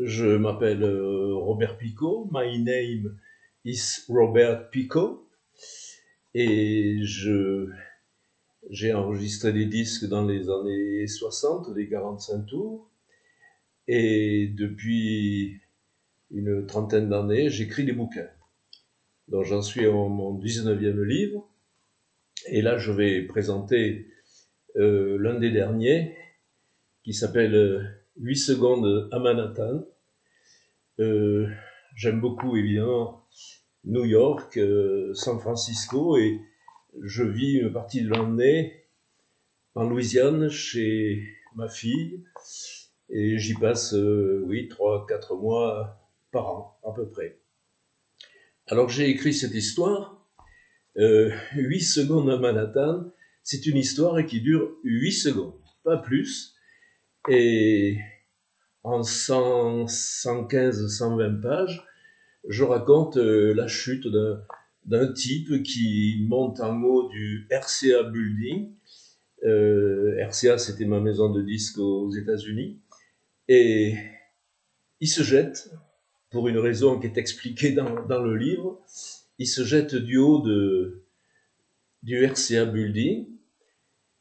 Je m'appelle Robert Picot. My name is Robert Picot. Et j'ai enregistré des disques dans les années 60, les 45 tours. Et depuis une trentaine d'années, j'écris des bouquins. Donc j'en suis à mon 19e livre. Et là, je vais présenter l'un des derniers, qui s'appelle 8 secondes à Manhattan. J'aime beaucoup, évidemment, New York, San Francisco, et je vis une partie de l'année en Louisiane chez ma fille, et j'y passe, oui, 3-4 mois par an, à peu près. Alors j'ai écrit cette histoire, 8 secondes à Manhattan. C'est une histoire qui dure 8 secondes, pas plus, et en 115, 120 pages, je raconte la chute d'un type qui monte en haut du RCA Building. RCA, c'était ma maison de disques aux États-Unis. Et il se jette, pour une raison qui est expliquée dans le livre, il se jette du haut du RCA Building.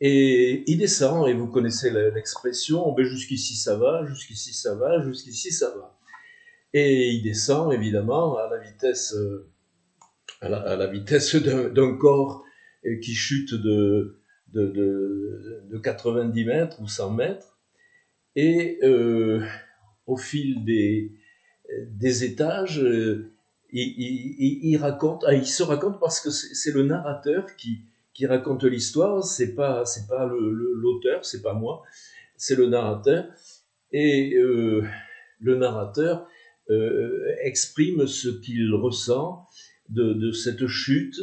Et il descend, et vous connaissez l'expression, ben jusqu'ici ça va, jusqu'ici ça va, jusqu'ici ça va. Et il descend évidemment à la vitesse, d'un corps qui chute de 90 mètres ou 100 mètres. Et au fil des étages, il se raconte, parce que c'est le narrateur qui raconte l'histoire, c'est pas l'auteur, c'est pas moi, c'est le narrateur. Et le narrateur exprime ce qu'il ressent de cette chute.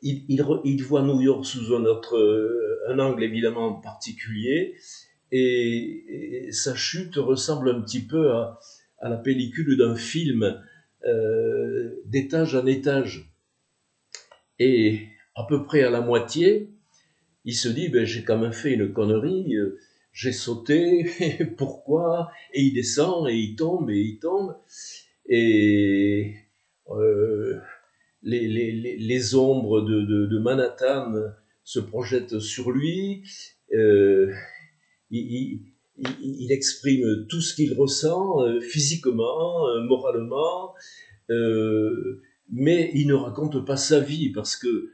Il voit New York sous un angle évidemment particulier, et sa chute ressemble un petit peu à la pellicule d'un film, d'étage en étage. Et à peu près à la moitié, il se dit, ben, j'ai quand même fait une connerie, j'ai sauté, pourquoi? Et il descend, et il tombe, et il tombe. Et les ombres de Manhattan se projettent sur lui. Il exprime tout ce qu'il ressent, physiquement, moralement, mais il ne raconte pas sa vie, parce que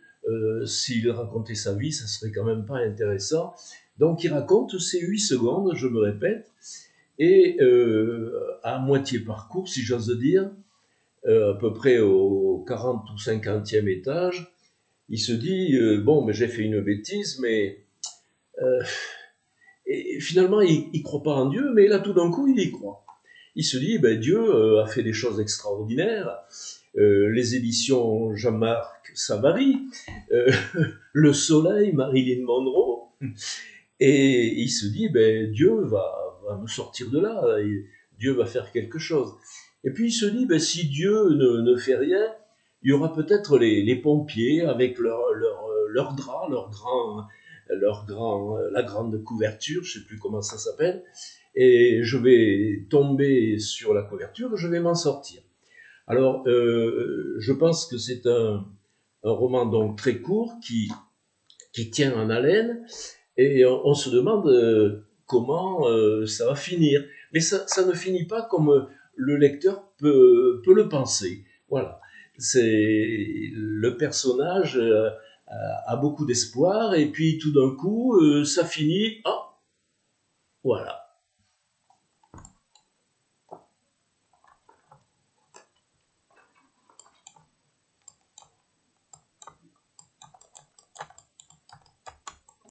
s'il racontait sa vie, ça serait quand même pas intéressant. Donc il raconte ces 8 secondes, je me répète, et à moitié parcours, si j'ose dire, à peu près au 40 ou 50e étage, il se dit, bon, mais j'ai fait une bêtise, mais et finalement, il ne croit pas en Dieu, mais là, tout d'un coup, il y croit. Il se dit, ben, Dieu a fait des choses extraordinaires. Les éditions Jean-Marc Savary, Le Soleil, Marilyn Monroe. Et il se dit, ben, Dieu va me sortir de là, et Dieu va faire quelque chose. Et puis il se dit, ben, si Dieu ne fait rien, il y aura peut-être les pompiers avec leur drap, la grande couverture, je ne sais plus comment ça s'appelle, et je vais tomber sur la couverture, je vais m'en sortir. Alors, je pense que c'est un roman donc très court qui tient en haleine, et on se demande comment ça va finir. Mais ça ne finit pas comme le lecteur peut le penser. Voilà. Le personnage a beaucoup d'espoir, et puis tout d'un coup, ça finit. Ah, voilà.